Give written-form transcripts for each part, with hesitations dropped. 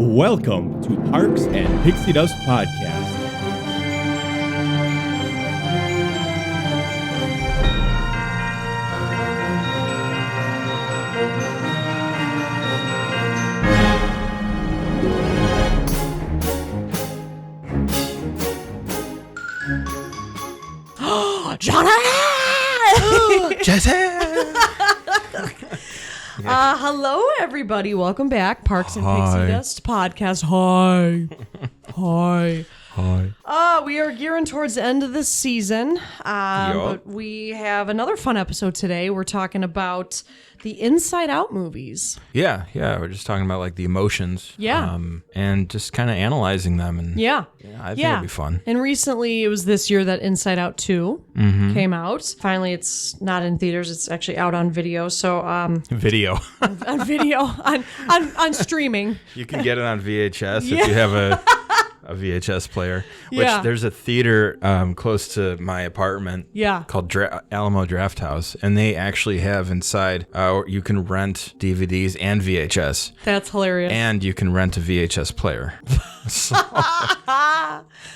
Welcome to Parks and Pixie Dust Podcast. Johnny! Jesse! Hello, everybody. Welcome back. Parks and Pixie Dust Podcast. Hi. Hi. Hi. We are gearing towards the end of this season, but we have another fun episode today. We're talking about the Inside Out movies. Yeah. We're just talking about like the emotions. Yeah. And just kind of analyzing them. And Yeah. I think it'll be fun. And recently, it was this year that Inside Out 2 came out. Finally, it's not in theaters. It's actually out on video. So, Video. on video, on streaming. You can get it on VHS if you have a VHS player. Which Yeah. there's a theater close to my apartment called Alamo Draft House. And they actually have inside, you can rent DVDs and VHS. That's hilarious. And you can rent a VHS player. So,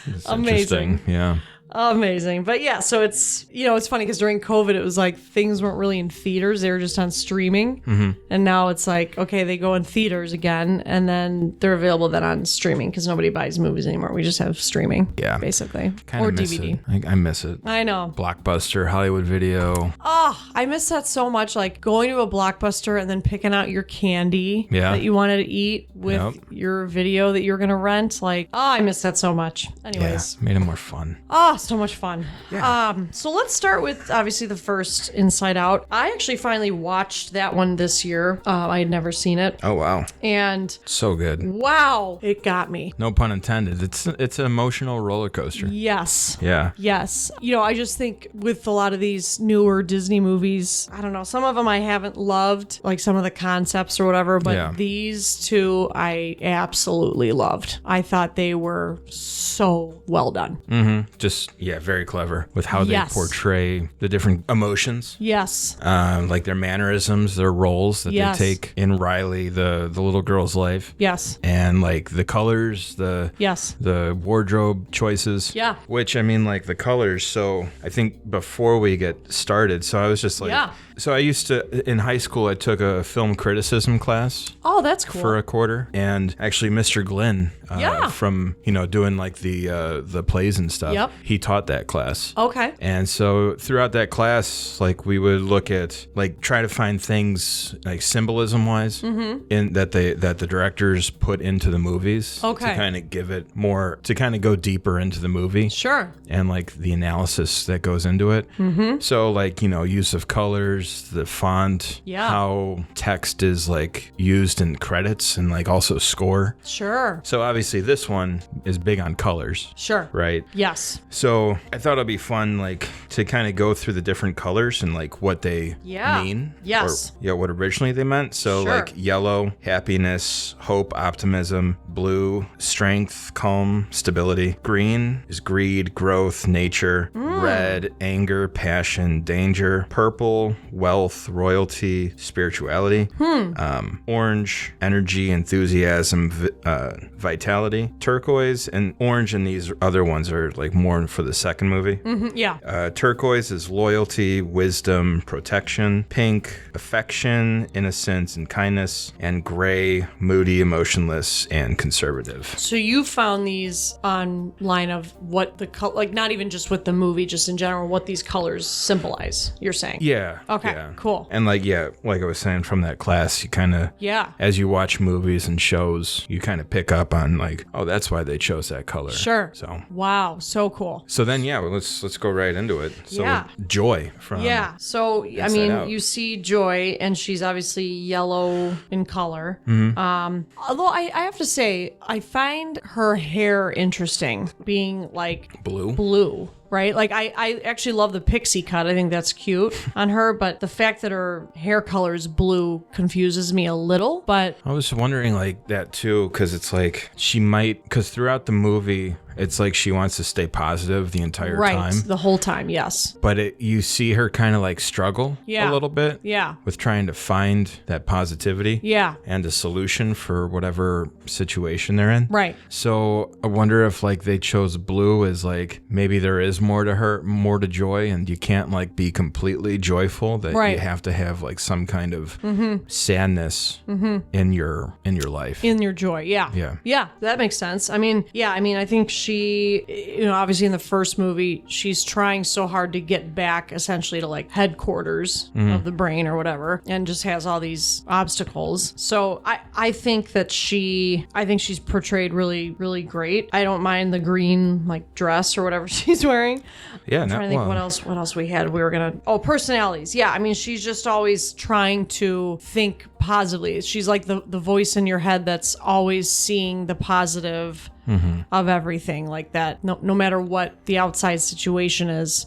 it's Amazing. interesting. Yeah. Amazing. But yeah, so it's, it's funny because during COVID, it was like things weren't really in theaters. They were just on streaming. And now it's like, okay, they go in theaters again and then they're available then on streaming because nobody buys movies anymore. We just have streaming. Yeah. Basically. Kinda or miss DVD. it. I miss it. I know. Blockbuster, Hollywood Video. Oh, I miss that so much. Like going to a Blockbuster and then picking out your candy Yeah. that you wanted to eat with your video that you're going to rent. Like, I miss that so much. Anyways. Yeah, made it more fun. Oh, so much fun. Yeah. So let's start with obviously the first Inside Out. I actually finally watched that one this year. I had never seen it. Oh, wow. And So good. wow, it got me. No pun intended. It's an emotional roller coaster. Yes. Yeah. Yes. I just think with a lot of these newer Disney movies, I don't know, some of them I haven't loved, like some of the concepts or whatever, but these two I absolutely loved. I thought they were so well done. Just, very clever with how they portray the different emotions. Yes. Like their mannerisms, their roles that they take in Riley, the little girl's life. Yes. And like the colors, the wardrobe choices. Yeah. Which, I mean, like the colors. So I think before we get started, so I was just like, so I used to, in high school, I took a film criticism class. Oh, that's cool. For a quarter. And actually, Mr. Glenn, from, doing like the plays and stuff, he taught that class. Okay. And so throughout that class, like we would look at, like try to find things like symbolism wise in that the directors put into the movies. Okay. To kind of give it more, to kind of go deeper into the movie. Sure. And like the analysis that goes into it. So like, use of colors, the font, how text is like used in credits and like also score. Sure. So obviously this one is big on colors. Sure. Right? Yes. So I thought it'd be fun like to kind of go through the different colors and like what they mean. Yes. Or what originally they meant. So like yellow, happiness, hope, optimism. Blue, strength, calm, stability. Green is greed, growth, nature. Red, anger, passion, danger. Purple, wealth, royalty, spirituality. Orange, energy, enthusiasm, vitality. Turquoise and orange and these other ones are like more for the second movie. Turquoise is loyalty, wisdom, protection. Pink, affection, innocence, and kindness. And gray, moody, emotionless, and conservative. So you found these online of what the like not even just with the movie, just in general, what these colors symbolize, you're saying? Yeah. Okay, yeah. cool. And like I was saying from that class, you kind of, as you watch movies and shows, you kind of pick up on like, oh, that's why they chose that color. Sure. So. Wow, so cool. So then, let's go right into it. So Joy from So I mean, you see Joy, and she's obviously yellow in color. Although I have to say, I find her hair interesting, being like blue. Right? Like, I actually love the pixie cut. I think that's cute on her, but the fact that her hair color is blue confuses me a little, but... I was wondering, like, that, too, because it's like, she might... Because throughout the movie, it's like she wants to stay positive the entire time. The whole time, yes. But you see her kind of like struggle a little bit with trying to find that positivity and a solution for whatever situation they're in. Right. So I wonder if like they chose blue as like maybe there is more to her, more to joy, and you can't like be completely joyful, that you have to have like some kind of sadness in your life. In your joy, yeah, that makes sense. I mean, I think she, obviously in the first movie, she's trying so hard to get back essentially to like headquarters of the brain or whatever, and just has all these obstacles. So I think she's portrayed really, really great. I don't mind the green like dress or whatever she's wearing. Yeah, I'm trying to think what else we had. We were gonna personalities. Yeah, I mean, she's just always trying to think positively. She's like the voice in your head that's always seeing the positive of everything, like that. No matter what the outside situation is,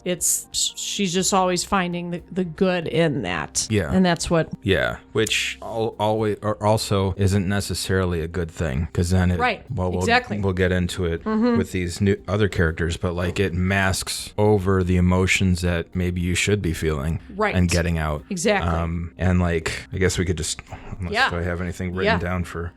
she's just always finding the good in that. Yeah, and that's what. Yeah, which always or also isn't necessarily a good thing, because then we'll get into it with these new other characters, but like it masks over the emotions that maybe you should be feeling and getting out. Exactly. And like I guess we could just. Do I have anything written down for?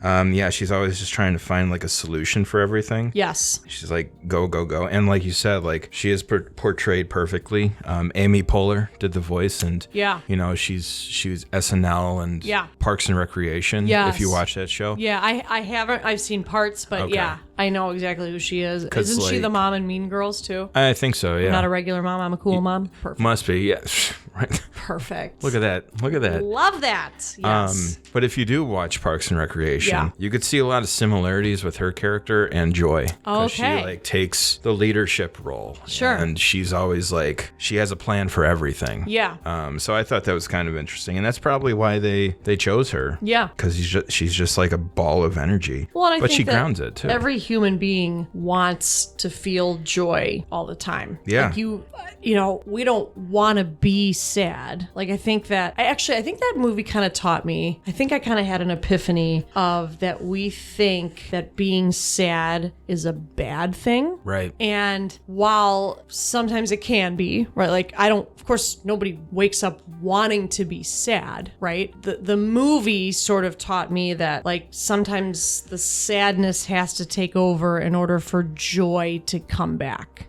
She's always just trying to find like a solution for everything. Yes. She's like, go, go, go. And like you said, like she is portrayed perfectly. Amy Poehler did the voice, and she was SNL and Parks and Recreation. Yes. If you watch that show. Yeah, I haven't. I've seen parts, but I know exactly who she is. Isn't she the mom in Mean Girls too? I think so. Yeah. I'm not a regular mom. I'm a cool mom. Perfect. Must be. Yes. Right. Perfect. Look at that. Love that. Yes. But if you do watch Parks and Recreation, you could see a lot of similarities with her character and Joy. Because she like takes the leadership role. Sure. And she's always like, she has a plan for everything. Yeah. So I thought that was kind of interesting. And that's probably why they chose her. Yeah. Because she's just like a ball of energy. Well, and I but think she grounds it too. Every human being wants to feel joy all the time. Yeah. Like we don't want to be sad. Like I think that movie kind of taught me. I think I kind of had an epiphany of that we think that being sad is a bad thing. Right. And while sometimes it can be, right? Like of course nobody wakes up wanting to be sad, right? The movie sort of taught me that like sometimes the sadness has to take over in order for joy to come back.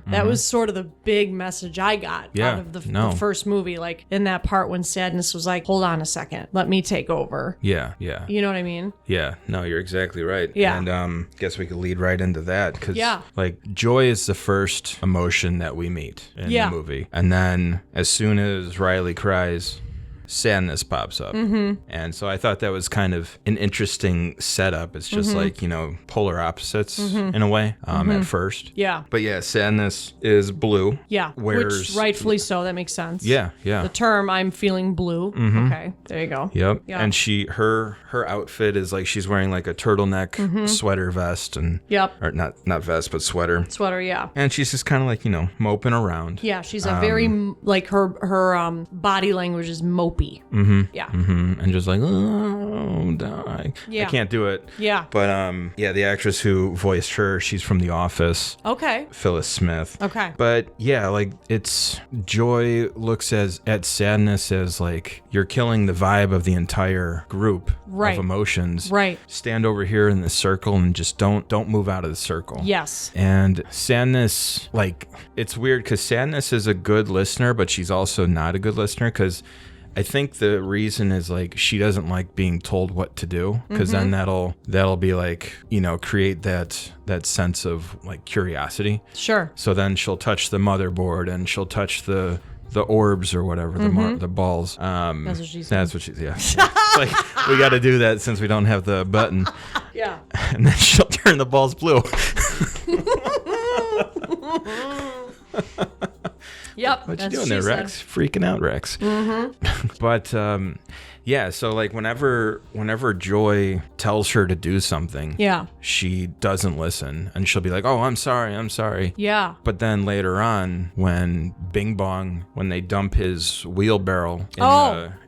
That was sort of the big message I got out of the first movie. Like in that part when sadness was like, hold on a second, let me take over. Yeah. You know what I mean? Yeah. No, you're exactly right. Yeah. And guess we could lead right into that, because like joy is the first emotion that we meet in the movie. And then as soon as Riley cries, sadness pops up. And so I thought that was kind of an interesting setup. It's just like, polar opposites in a way at first. Yeah. But yeah, sadness is blue. Yeah. Which rightfully so. That makes sense. Yeah. The term I'm feeling blue. Okay. There you go. Yep. And her outfit is like she's wearing like a turtleneck sweater vest and or not vest, but sweater. Sweater, yeah. And she's just kind of like, moping around. Yeah, she's a very like her body language is mopey. Yeah. And just like, oh, die. I can't do it. Yeah. But the actress who voiced her, she's from The Office. Okay. Phyllis Smith. Okay. But yeah, like it's Joy looks at sadness as like you're killing the vibe of the entire group of emotions. Right. Stand over here in the circle and just don't move out of the circle. Yes. And sadness, like it's weird because sadness is a good listener, but she's also not a good listener because I think the reason is like she doesn't like being told what to do, because then that'll be like, create that sense of like curiosity. Sure. So then she'll touch the motherboard and she'll touch the orbs or whatever, the balls. That's what she's yeah. It's like we got to do that since we don't have the button. Yeah. And then she'll turn the balls blue. Yep. What you doing there, Rex? Freaking out, Rex. But Yeah, so like whenever Joy tells her to do something, she doesn't listen, and she'll be like, "Oh, I'm sorry." Yeah. But then later on, when Bing Bong, when they dump his wheelbarrow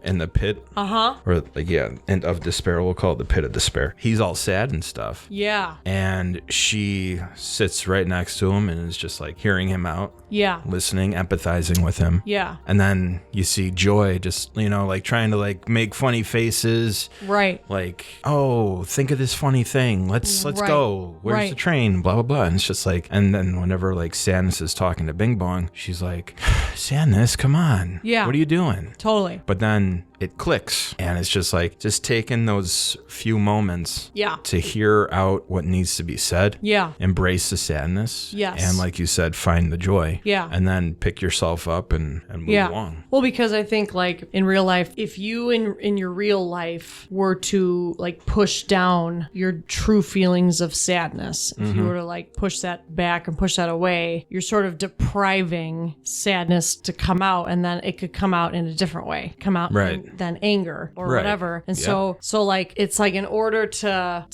in the pit, or like and of despair, we'll call it the pit of despair. He's all sad and stuff. Yeah. And she sits right next to him and is just like hearing him out. Yeah. Listening, empathizing with him. Yeah. And then you see Joy just, like trying to like make funny faces. Right. Like, oh, think of this funny thing. Let's go. Where's the train? Blah, blah, blah. And it's just like, and then whenever like Sadness is talking to Bing Bong, she's like, Sadness, come on. Yeah. What are you doing? Totally. But then it clicks, and it's just like taking those few moments to hear out what needs to be said. Yeah. Embrace the sadness. Yes. And like you said, find the joy. Yeah. And then pick yourself up and move along. Well, because I think like in real life, if you in your real life were to like push down your true feelings of sadness, if you were to like push that back and push that away, you're sort of depriving sadness to come out, and then it could come out in a different way. Come out than anger or whatever. And so like it's like in order to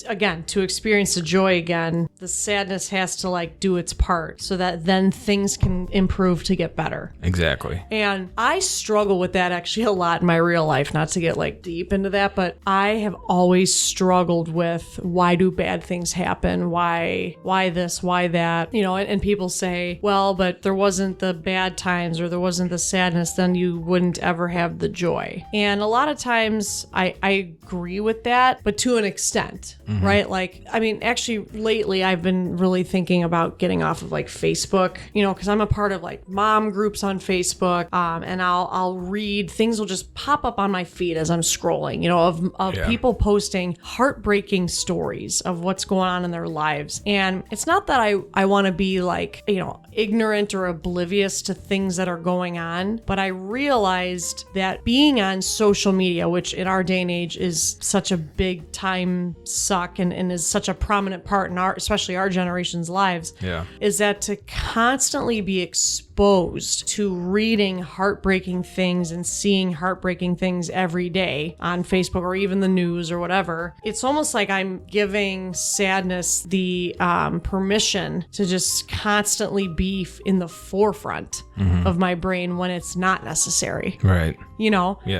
experience the joy again, the sadness has to like do its part so that then things can improve to get better. Exactly. And I struggle with that actually a lot in my real life, not to get like deep into that, but I have always struggled with why do bad things happen? Why this, why that? And people say, well, but there wasn't the bad times or there wasn't the sadness, then you wouldn't ever have the joy. And a lot of times I agree with that, but to an extent, right? Like, I mean, actually lately I've been really thinking about getting off of like Facebook, because I'm a part of like mom groups on Facebook, and I'll read, things will just pop up on my feed as I'm scrolling, of people posting heartbreaking stories of what's going on in their lives. And it's not that I want to be like, ignorant or oblivious to things that are going on, but I realized that being on social media, which in our day and age is such a big time suck and is such a prominent part in especially our generation's lives, is that to constantly be exposed to reading heartbreaking things and seeing heartbreaking things every day on Facebook or even the news or whatever, it's almost like I'm giving sadness the permission to just constantly be in the forefront of my brain when it's not necessary. Right.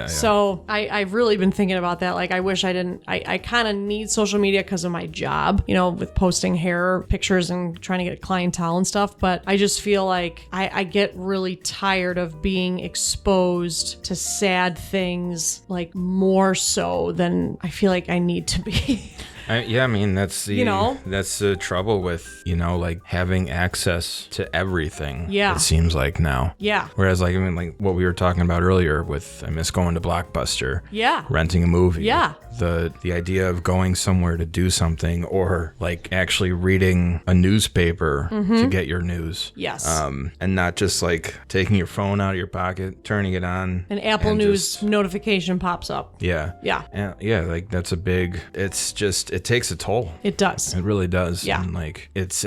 So I've really been thinking about that. Like, I wish I didn't, I kind of need social media because of my job, with posting hair pictures and trying to get clientele and stuff. But I just feel like I get really tired of being exposed to sad things, like more so than I feel like I need to be. I mean, that's the trouble with, like having access to everything. Yeah. It seems like now. Yeah. Whereas like what we were talking about earlier with, I miss going to Blockbuster. Yeah. Renting a movie. Yeah. The idea of going somewhere to do something, or like actually reading a newspaper to get your news. Yes. And not just like taking your phone out of your pocket, turning it on. An Apple News notification pops up. Yeah. Yeah. Yeah. Like that's it takes a toll. It does. It really does. Yeah. And like it's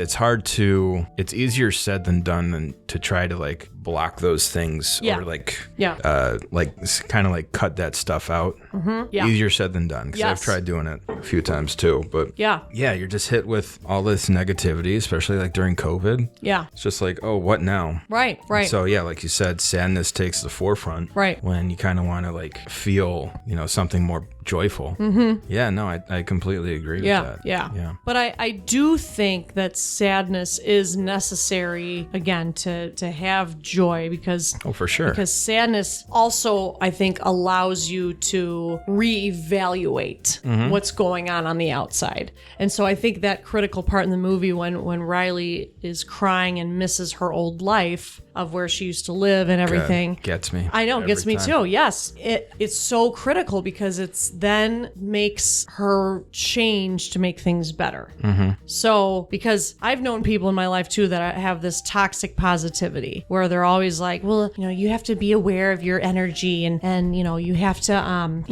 easier said than done than to try to like block those things or like kind of like cut that stuff out. Yeah. Easier said than done, because I've tried doing it a few times too. But you're just hit with all this negativity, especially like during COVID. Yeah. It's just like, oh, what now? Right. So like you said, sadness takes the forefront. Right. When you kind of want to like feel, something more joyful. Yeah, no, I completely agree with that. Yeah. But I do think that sadness is necessary, again, to have joy, because for sure. Because sadness also, I think, allows you to reevaluate what's going on the outside. And so I think that critical part in the movie when Riley is crying and misses her old life of where she used to live and everything. Gets me. I know, gets me too. Yes. It's so critical, because it's then makes her change to make things better. So, because I've known people in my life too that have this toxic positivity where they're always like, well, you have to be aware of your energy and you have to,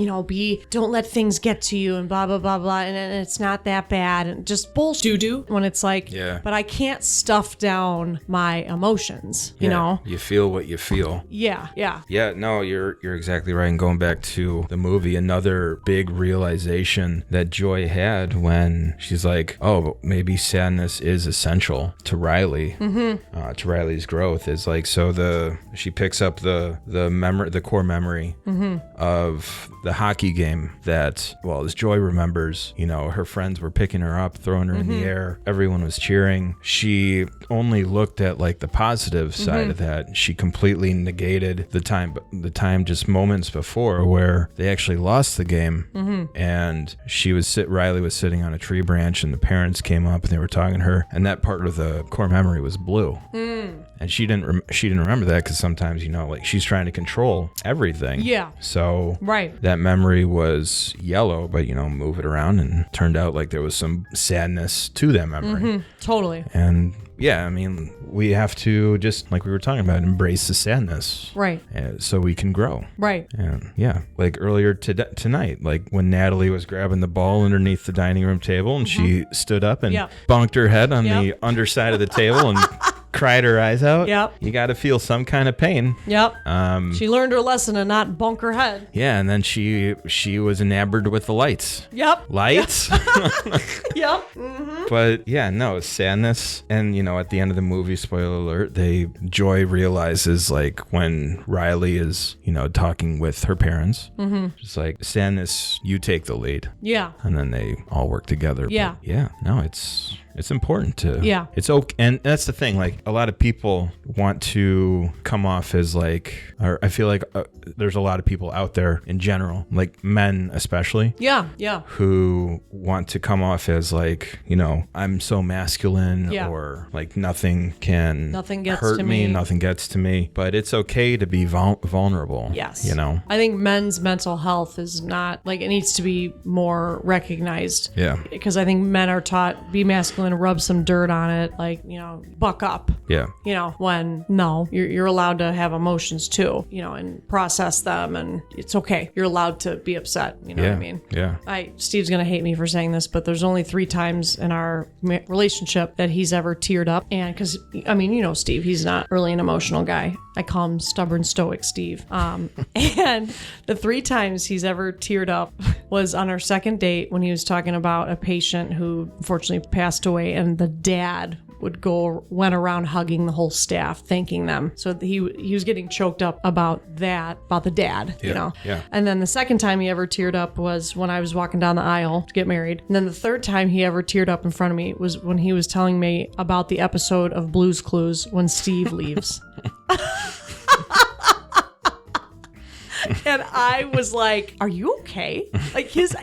don't let things get to you and blah, blah, blah, blah. And it's not that bad and just bullshit. Doo-doo. When it's like, but I can't stuff down my emotions, you know? You feel what you feel. Yeah. Yeah, no, you're exactly right. And going back to the movie, another big realization that Joy had when she's like, oh, maybe sadness is essential to Riley, to Riley's growth, is like, so she picks up the memory, the core memory of the hockey game that, well, as Joy remembers, her friends were picking her up, throwing her in the air. Everyone was cheering. She only looked at like the positive side of that. She completely negated the time just moments before where they actually lost the game. And Riley was sitting on a tree branch and the parents came up and they were talking to her, and that part of the core memory was blue. And she didn't remember that because sometimes, like she's trying to control everything. Yeah. So that memory was yellow, but move it around and turned out like there was some sadness to that memory. Totally. And yeah, I mean, we have to, just like we were talking about, embrace the sadness. Right. So we can grow. Right. And yeah, like earlier tonight, like when Natalie was grabbing the ball underneath the dining room table and she stood up and bonked her head on the underside of the table and cried her eyes out. Yep. You got to feel some kind of pain. Yep. She learned her lesson and not bonk her head. Yeah, and then she was enamored with the lights. Yep. Lights? Yep. But yeah, no, sadness. And, at the end of the movie, spoiler alert, Joy realizes like when Riley is, talking with her parents, just like, sadness, you take the lead. Yeah. And then they all work together. Yeah. But yeah, no, it's important to, it's okay. And that's the thing, like a lot of people want to come off as like, or I feel like there's a lot of people out there in general, like men especially, who want to come off as like, I'm so masculine, or like nothing gets hurt me, nothing gets to me, but it's okay to be vulnerable. Yes. I think men's mental health is not, like, it needs to be more recognized. Yeah. Because I think men are taught, be masculine, rub some dirt on it, like, buck up. Yeah. When no, you're allowed to have emotions too, and process them, and it's okay. You're allowed to be upset. You know what I mean? Yeah. Steve's gonna hate me for saying this, but there's only 3 times in our relationship that he's ever teared up, and because Steve, he's not really an emotional guy. I call him stubborn stoic Steve. And the 3 times he's ever teared up was on our second date when he was talking about a patient who unfortunately passed away, and the dad went around hugging the whole staff, thanking them. So he was getting choked up about the dad, Yeah. And then the second time he ever teared up was when I was walking down the aisle to get married. And then the third time he ever teared up in front of me was when he was telling me about the episode of Blue's Clues when Steve leaves. And I was like, "Are you okay?" Like his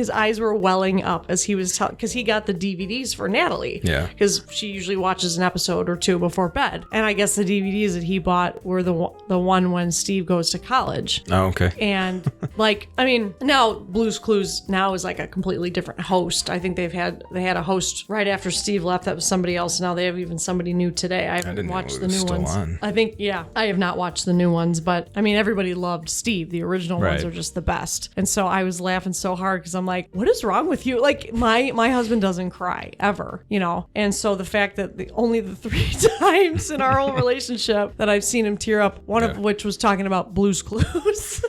eyes were welling up as he was because he got the DVDs for Natalie. Yeah. Because she usually watches an episode or 2 before bed, and I guess the DVDs that he bought were the one when Steve goes to college. Oh, okay. And now Blue's Clues now is like a completely different host. I think they had a host right after Steve left that was somebody else. Now they have even somebody new today. I haven't watched the new ones. On. I think I have not watched the new ones, but everybody loved Steve. The original ones are just the best. And so I was laughing so hard because I'm like, what is wrong with you? Like my husband doesn't cry ever, And so the fact that only the 3 times in our whole relationship that I've seen him tear up, one of which was talking about Blue's Clues.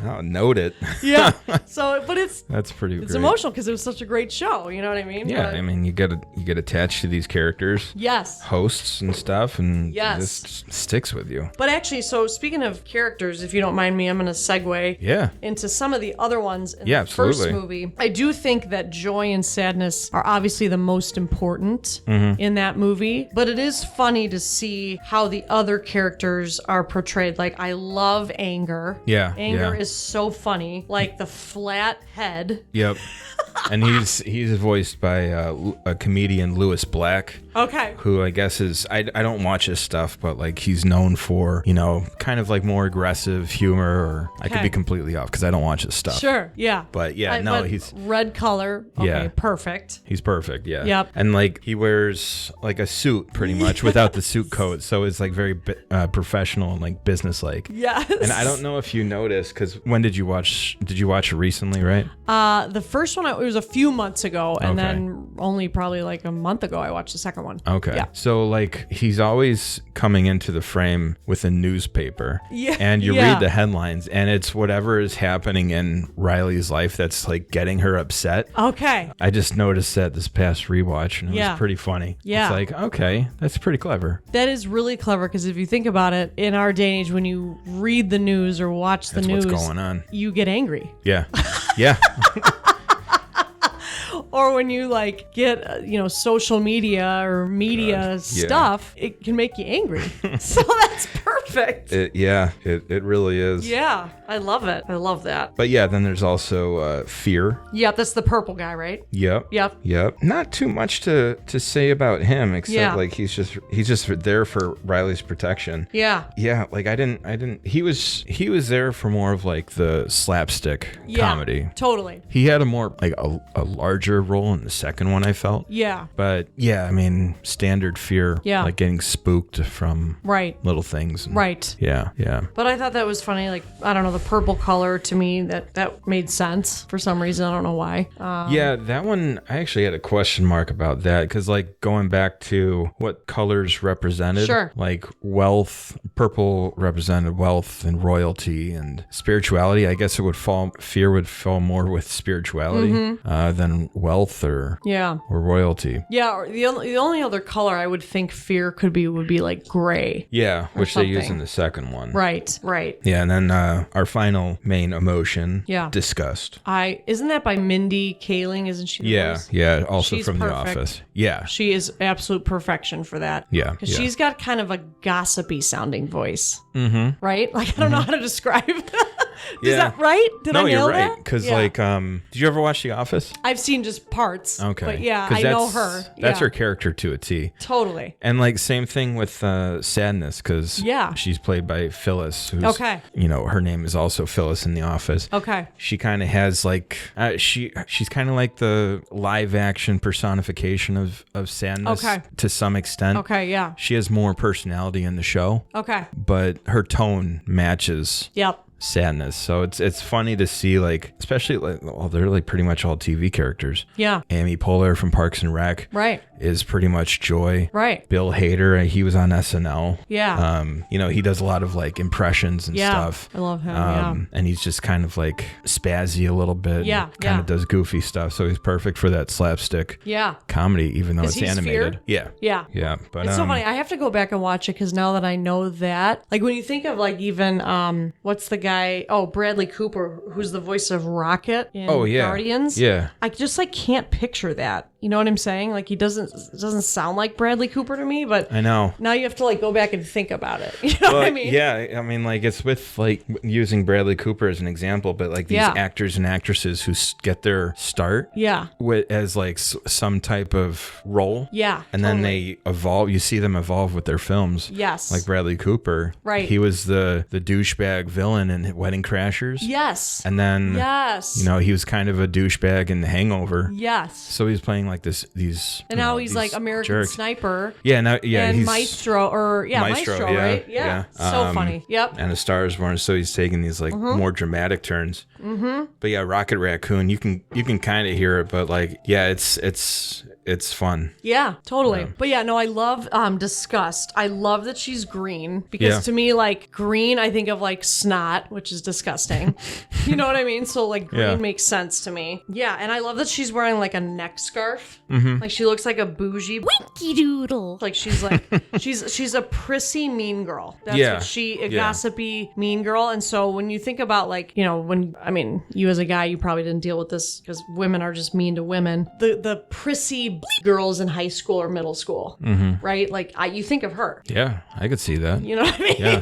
Oh, note it. Yeah. So, but that's pretty. It's great. Emotional because it was such a great show. You know what I mean? Yeah. You get attached to these characters. Yes. Hosts and stuff, and this sticks with you. But actually, so speaking of characters, if you don't mind me, I'm going to segue. Into some of the other ones in the first movie. I do think that joy and sadness are obviously the most important in that movie, but it is funny to see how the other characters are portrayed. Like I love anger. Yeah. Anger is so funny. Like the flat head. Yep. And he's voiced by a comedian, Louis Black. Okay. Who I guess is, I don't watch his stuff, but like he's known for, kind of like more aggressive humor, or I could be completely off because I don't watch his stuff. Sure, yeah. But he's... Red color, okay, perfect. He's perfect, yeah. Yep. And like he wears like a suit pretty much without the suit coat, so it's like very professional and like business-like. Yes. And I don't know if you noticed, because when did you watch it recently, right? The first one, it was a few months ago, and then only probably like a month ago I watched the second one. Okay. Yeah. So like he's always coming into the frame with a newspaper. Yeah. And you read the headlines, and it's whatever is happening in Riley's life that's like getting her upset. Okay. I just noticed that this past rewatch, and it was pretty funny. Yeah. It's like, okay, that's pretty clever. That is really clever, because if you think about it, in our day and age, when you read the news or watch the news, what's going on. You get angry. Yeah. Yeah. Or when you like get, social media or media stuff, it can make you angry. So that's perfect. It really is. Yeah, I love it. I love that. But yeah, then there's also Fear. Yep, that's the purple guy, right? Yep. Not too much to say about him, except like he's just there for Riley's protection. Yeah. Yeah, like I didn't. He was there for more of like the slapstick comedy. Totally. He had a more like a larger role in the second one, I felt. Yeah. But yeah, I mean, standard Fear. Yeah. Like getting spooked from little things. Right. Yeah. But I thought that was funny. Like, I don't know, the purple color to me, that made sense for some reason. I don't know why. Yeah, that one, I actually had a question mark about that, because like going back to what colors represented. Sure. Like wealth, purple represented wealth and royalty and spirituality. I guess Fear would fall more with spirituality than wealth or royalty. Yeah, or the only other color I would think Fear would be like gray. Yeah, which they use in the second one. Right. Yeah, and then our final main emotion, disgust. Isn't that by Mindy Kaling? Isn't she? Yeah, also She's from perfect. The Office. Yeah. She is absolute perfection for that. Yeah. Because she's got kind of a gossipy sounding voice. Mm-hmm. Right? Like, I don't know how to describe it. Is that right? Did I nail you're right. that? Because did you ever watch The Office? I've seen just parts. Okay. But yeah, I know her. That's her character to a T. Totally. And like same thing with Sadness, because she's played by Phyllis. Who's, her name is also Phyllis in The Office. Okay. She kind of has like she's kind of like the live action personification of Sadness to some extent. Okay. Yeah. She has more personality in the show. Okay. But her tone matches. Yep. Sadness. So it's funny to see, like, especially like, well, they're like pretty much all TV characters. Yeah. Amy Poehler from Parks and Rec is pretty much Joy. Right. Bill Hader, he was on SNL. Yeah. He does a lot of like impressions and stuff. I love him. And he's just kind of like spazzy a little bit. Yeah. Kind of does goofy stuff. So he's perfect for that slapstick comedy, even though it's animated. Fear? Yeah. But it's so funny. I have to go back and watch it, because now that I know that, like when you think of like even what's the guy? Bradley Cooper, who's the voice of Rocket in Guardians. Yeah. I just like can't picture that. You know what I'm saying? Like he doesn't sound like Bradley Cooper to me, but I know. Now you have to like go back and think about it. You know what I mean? Yeah, I mean like it's with like using Bradley Cooper as an example, but like these actors and actresses who get their start as like some type of role. Yeah. And then they evolve. You see them evolve with their films. Yes. Like Bradley Cooper. Right. He was the douchebag villain in Wedding Crashers. Yes. And then he was kind of a douchebag in The Hangover. Yes. So he's playing like these. And now he's like American jerks. Sniper. Yeah. And he's Maestro Maestro, right? Yeah. So funny. Yep. And A Star Is Born. So he's taking these like more dramatic turns. Mm-hmm. But yeah, Rocket Raccoon. You can kind of hear it, but like it's fun. Yeah, totally. Yeah. But yeah, no, I love Disgust. I love that she's green, because to me, like green, I think of like snot, which is disgusting. You know what I mean? So like green makes sense to me. Yeah, and I love that she's wearing like a neck scarf. Mm-hmm. Like she looks like a bougie winky doodle. Like she's like she's a prissy mean girl. That's what a gossipy mean girl. And so when you think about like, you as a guy, you probably didn't deal with this because women are just mean to women. The prissy see girls in high school or middle school, right? Like you think of her. Yeah, I could see that. You know what I mean? Yeah.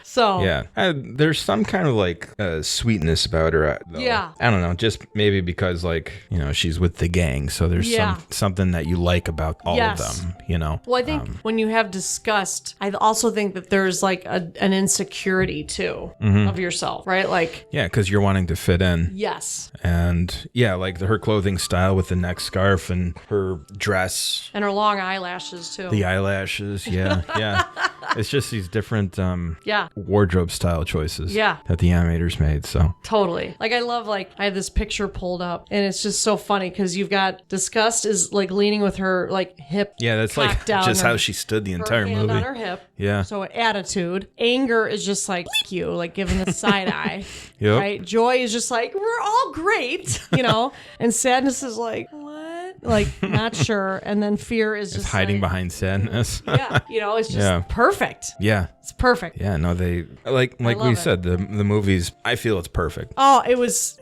So yeah, there's some kind of like sweetness about her. Though. Yeah. I don't know, just maybe because like she's with the gang, so there's something that you like about all of them. Well, I think when you have disgust, I also think that there's like an insecurity too of yourself, right? Like because you're wanting to fit in. Yes. And like her clothing style with the neck scarf and her dress and her long eyelashes too. The eyelashes, yeah. It's just these different wardrobe style choices that the animators made. So totally. Like I love, like I have this picture pulled up and it's just so funny because you've got disgust is like leaning with her like hip. Yeah, that's like just how she stood the entire hand movie. On her hip. Yeah. So attitude. Anger is just like you, like giving the side eye. Yep. Right. Joy is just like we're all great, and sadness is like what? Like not sure. And then fear is just hiding behind sadness. It's just perfect. Yeah. It's perfect. Yeah, no, they like we said, the movies, I feel it's perfect. Oh, it was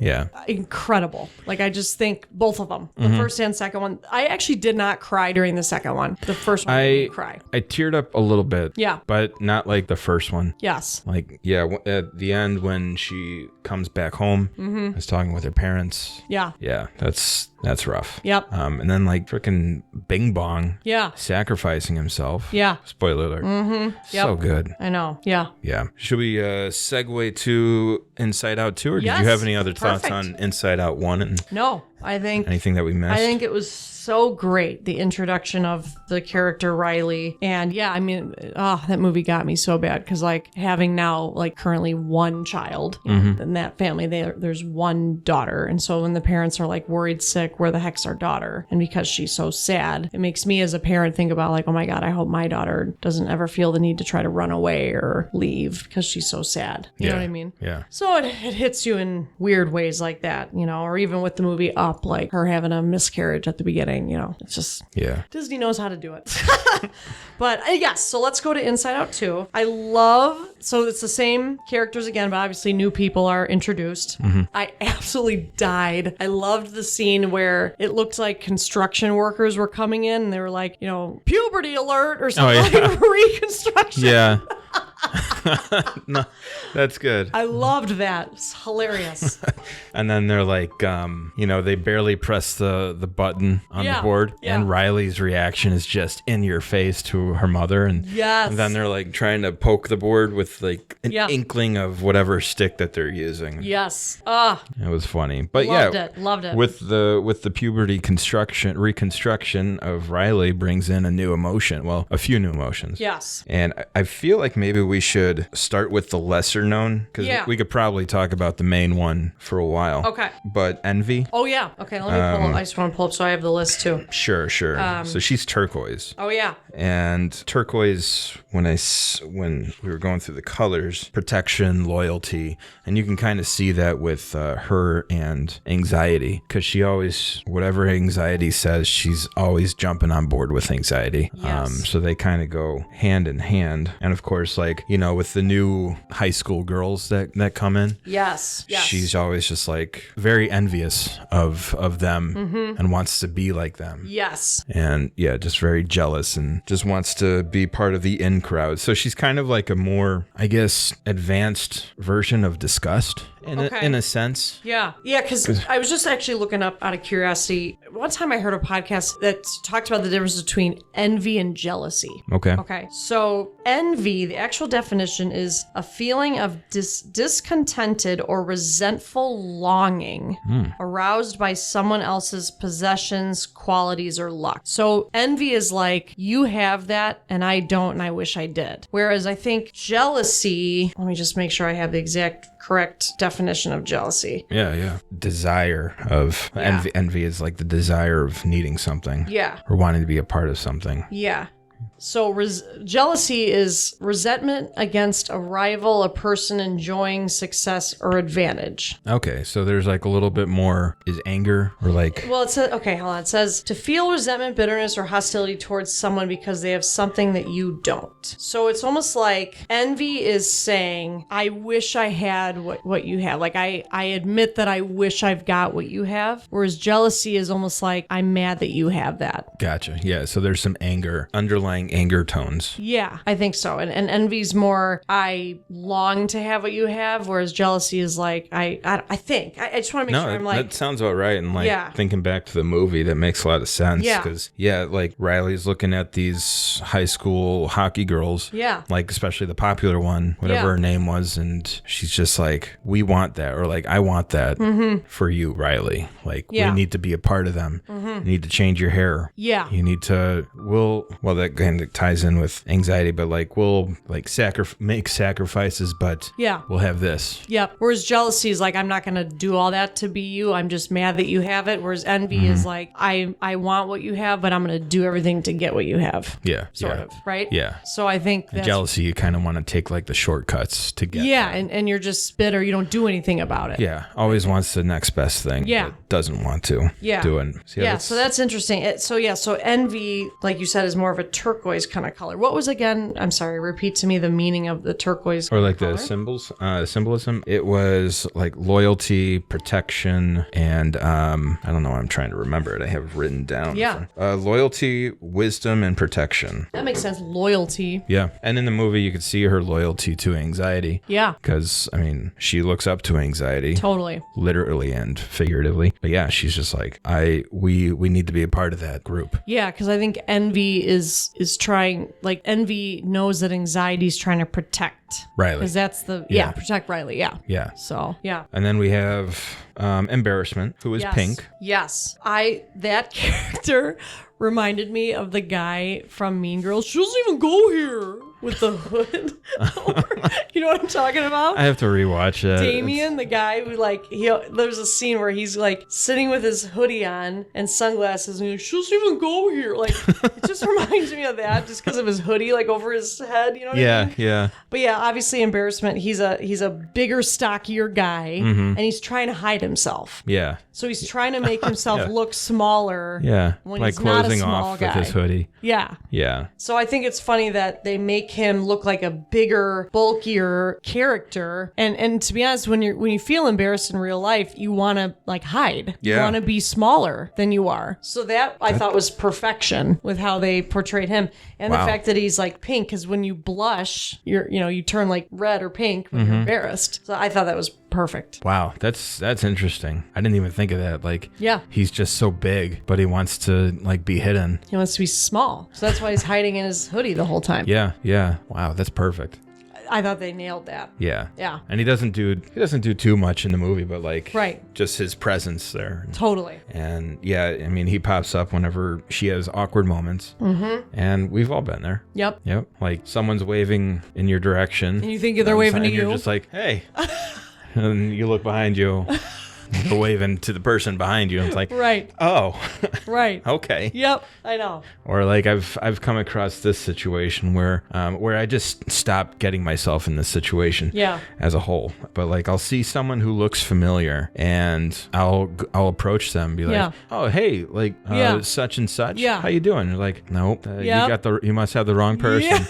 incredible. Like I just think both of them, the first and second one. I actually did not cry during the second one. The first one I didn't cry. I teared up a little bit. Yeah. But not like the first one. Yes. Like, at the end when she comes back home, is talking with her parents. Yeah. Yeah, that's rough. Yep. And then like freaking Bing Bong. Yeah. Sacrificing himself. Yeah. Spoiler alert. Yep. So good. I know. Yeah. Yeah. Should we segue to Inside Out 2, or did you have any other thoughts on Inside Out 1? And no, I think anything that we missed? I think it was so great, the introduction of the character Riley. And I mean, that movie got me so bad because like having now like currently one child in that family, there's one daughter. And so when the parents are like worried sick, where the heck's our daughter? And because she's so sad, it makes me as a parent think about like, oh my God, I hope my daughter doesn't ever feel the need to try to run away or leave because she's so sad. You know what I mean? Yeah. So it hits you in weird ways like that, or even with the movie Up, like her having a miscarriage at the beginning. It's just Disney knows how to do it. But yes, so let's go to Inside Out 2. So it's the same characters again, but obviously new people are introduced. I absolutely died. I loved the scene where it looked like construction workers were coming in and they were like, puberty alert or something, like reconstruction. Yeah. No, that's good. I loved that. It's hilarious. And then they're like, they barely press the button on the board, and Riley's reaction is just in your face to her mother, and then they're like trying to poke the board with like an inkling of whatever stick that they're using. Yes. It was funny, but loved it. With the puberty reconstruction of Riley brings in a new emotion. Well, a few new emotions. Yes. And I feel like maybe we should start with the lesser known, because we could probably talk about the main one for a while. Okay. But Envy. Oh yeah. Okay. Let me pull up. I just want to pull up so I have the list too. Sure. So she's turquoise. Oh yeah. And turquoise, when we were going through the colors, protection, loyalty, and you can kind of see that with her and anxiety, because she always, whatever anxiety says, she's always jumping on board with anxiety. Yes. So they kind of go hand in hand. And of course, like, with the new high school girls that come in. Yes. She's always just like very envious of them and wants to be like them. Yes. And just very jealous and just wants to be part of the in crowd. So she's kind of like a more, I guess, advanced version of disgust in a sense. Yeah, because I was just actually looking up out of curiosity. One time I heard a podcast that talked about the difference between envy and jealousy. Okay. So envy, the actual definition is a feeling of discontented or resentful longing aroused by someone else's possessions, qualities, or luck. So envy is like, you have that and I don't and I wish I did. Whereas I think jealousy, let me just make sure I have the exact correct definition of jealousy. Yeah. Desire of envy. Envy is like the desire of needing something. Yeah. Or wanting to be a part of something. Yeah. So jealousy is resentment against a rival, a person enjoying success or advantage. Okay, so there's like a little bit more is anger or like... Well, it says, okay, hold on. It says to feel resentment, bitterness, or hostility towards someone because they have something that you don't. So it's almost like envy is saying, I wish I had what you have. Like I admit that I wish I've got what you have. Whereas jealousy is almost like I'm mad that you have that. Gotcha. Yeah. So there's some anger, underlying anger tones. Yeah, I think so. And envy's more, I long to have what you have. Whereas jealousy is like, I think. I just want to make sure I'm like. That sounds about right. And like thinking back to the movie, that makes a lot of sense. Yeah. Because like Riley's looking at these high school hockey girls. Yeah. Like especially the popular one, whatever her name was. And she's just like, we want that. Or like, I want that for you, Riley. Like we need to be a part of them. You need to change your hair. Yeah. You need to, well, that kind of ties in with anxiety, but like we'll like make sacrifices, but we'll have this. Yep. Whereas jealousy is like, I'm not going to do all that to be you. I'm just mad that you have it. Whereas envy is like, I want what you have, but I'm going to do everything to get what you have. Yeah. Sort of. Right? Yeah. So I think that's... Jealousy, you kind of want to take like the shortcuts to get and you're just bitter. You don't do anything about it. Yeah. Always wants the next best thing. Yeah. But doesn't want to do it. So that's interesting. So envy, like you said, is more of a turquoise kind of color. What was again, I'm sorry, repeat to me the meaning of the turquoise or like color? The symbolism. It was like loyalty, protection, and I don't know, I'm trying to remember it. I have it written down. Yeah. Loyalty, wisdom, and protection. That makes sense. Loyalty. Yeah. And in the movie, you could see her loyalty to anxiety. Yeah. Because, I mean, she looks up to anxiety. Totally. Literally and figuratively. But yeah, she's just like, we need to be a part of that group. Yeah, because I think envy is trying, like envy knows that anxiety is trying to protect Riley. Because that's the, protect Riley. Yeah. Yeah. So, yeah. And then we have Embarrassment, who is Pink. Yes. That character reminded me of the guy from Mean Girls. She doesn't even go here with the hood. You know what I'm talking about? I have to rewatch it. Damien, the guy who there's a scene where he's like sitting with his hoodie on and sunglasses and he's like, she doesn't even go here. Like, it just reminds me of that just because of his hoodie like over his head. You know what I mean? Yeah. But yeah, obviously Embarrassment, he's a bigger, stockier guy and he's trying to hide himself. Yeah. So he's trying to make himself look smaller. Yeah. When like he's not a closing small off guy. with his hoodie. Yeah. Yeah. So I think it's funny that they make him look like a bigger, bulkier character. And to be honest, when you feel embarrassed in real life, you want to like hide. Yeah. You want to be smaller than you are. So that I thought was perfection with how they portrayed him. And the fact that he's like pink, because when you blush, you turn like red or pink when you're embarrassed. So I thought that was perfect. Wow, that's interesting. I didn't even think of that. Like, he's just so big, but he wants to like be hidden. He wants to be small. So that's why he's hiding in his hoodie the whole time. Yeah. Wow, that's perfect. I thought they nailed that. Yeah. Yeah. And he doesn't do too much in the movie, but like just his presence there. Totally. And yeah, I mean, he pops up whenever she has awkward moments. Mm-hmm. And we've all been there. Yep. Like someone's waving in your direction. And you think they're waving to you. And you're just like, hey. And you look behind you. They're waving to the person behind you. And it's like, oh, right. Okay. Yep, I know. Or like I've come across this situation where I just stop getting myself in this situation as a whole. But like I'll see someone who looks familiar and I'll approach them and be like, oh hey, like such and such. Yeah. How you doing? They're like, nope, you must have the wrong person. Yeah.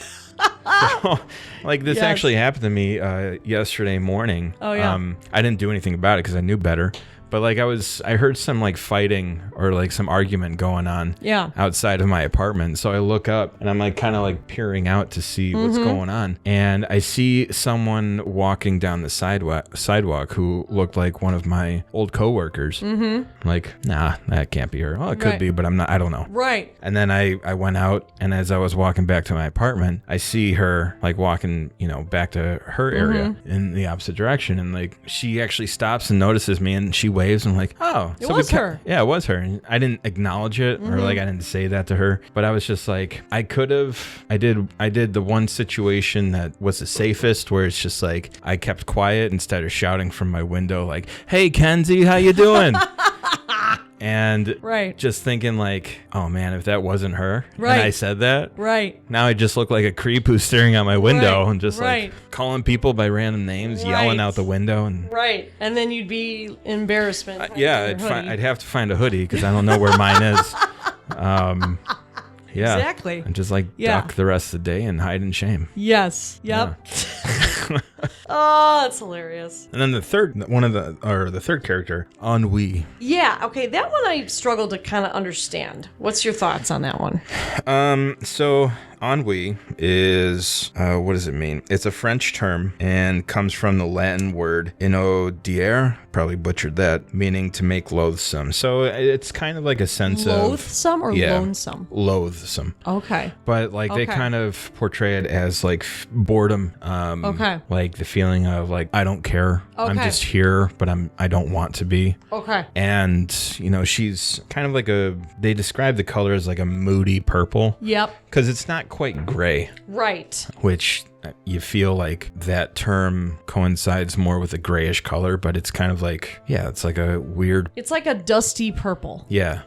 So, like this actually happened to me yesterday morning. Oh yeah. I didn't do anything about it because I knew better. But like I heard some like fighting or like some argument going on outside of my apartment. So I look up and I'm like kind of like peering out to see what's going on. And I see someone walking down the sidewalk who looked like one of my old coworkers. I'm like, nah, that can't be her. Oh, it could be, but I don't know. Right. And then I went out, and as I was walking back to my apartment, I see her like walking, back to her area in the opposite direction. And like she actually stops and notices me, and she waves, and I'm like, oh, it was her. Yeah, it was her. And I didn't acknowledge it or like I didn't say that to her, but I was just like, I did the one situation that was the safest, where it's just like I kept quiet instead of shouting from my window like, hey Kenzie, how you doing? And Right. just thinking like, oh man, if that wasn't her Right. and I said that, Right. now I just look like a creep who's staring out my window Right. and just Right. like calling people by random names, yelling Right. out the window. And Right. And then you'd be embarrassment. yeah, I'd have to find a hoodie because I don't know where mine is. Yeah. Exactly. And just like duck the rest of the day and hide in shame. Yes. Yep. Oh, that's hilarious. And then the third character, Ennui. Yeah. Okay. That one I struggled to kind of understand. What's your thoughts on that one? So ennui is, what does it mean? It's a French term and comes from the Latin word inodiere, probably butchered that, meaning to make loathsome. So it's kind of like a sense Loathsome or yeah, lonesome? Loathsome. Okay. But like they kind of portray it as like boredom. Okay. Like the feeling of like, I don't care. I'm Okay. just here, but I don't want to be. Okay. And, she's kind of like they describe the color as like a moody purple. Yep. Because it's not quite gray, Right. which you feel like that term coincides more with a grayish color, but it's kind of like, yeah, it's like a weird. It's like a dusty purple. Yeah.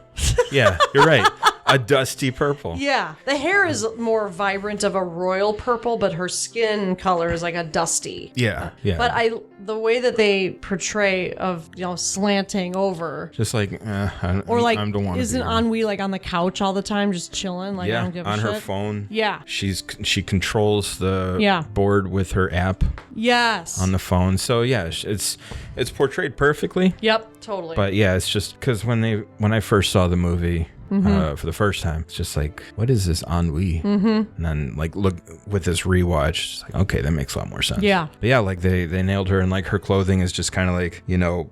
Yeah, you're right. A dusty purple. Yeah. The hair is more vibrant of a royal purple, but her skin color is like a dusty. Yeah. Yeah. But the way that they portray of, slanting over. just like, I Or like, don't want to isn't be here. Ennui like on the couch all the time, just chilling? Like, I don't give a on shit. her phone. Yeah. She controls the Yeah. board with her app Yes. on the phone. So yeah, it's portrayed perfectly. Yep, totally. But yeah, it's just because when I first saw the movie for the first time, it's just like, what is this ennui? And then like look with this rewatch, it's like, okay, that makes a lot more sense. Yeah. But yeah, like they nailed her, and like her clothing is just kind of like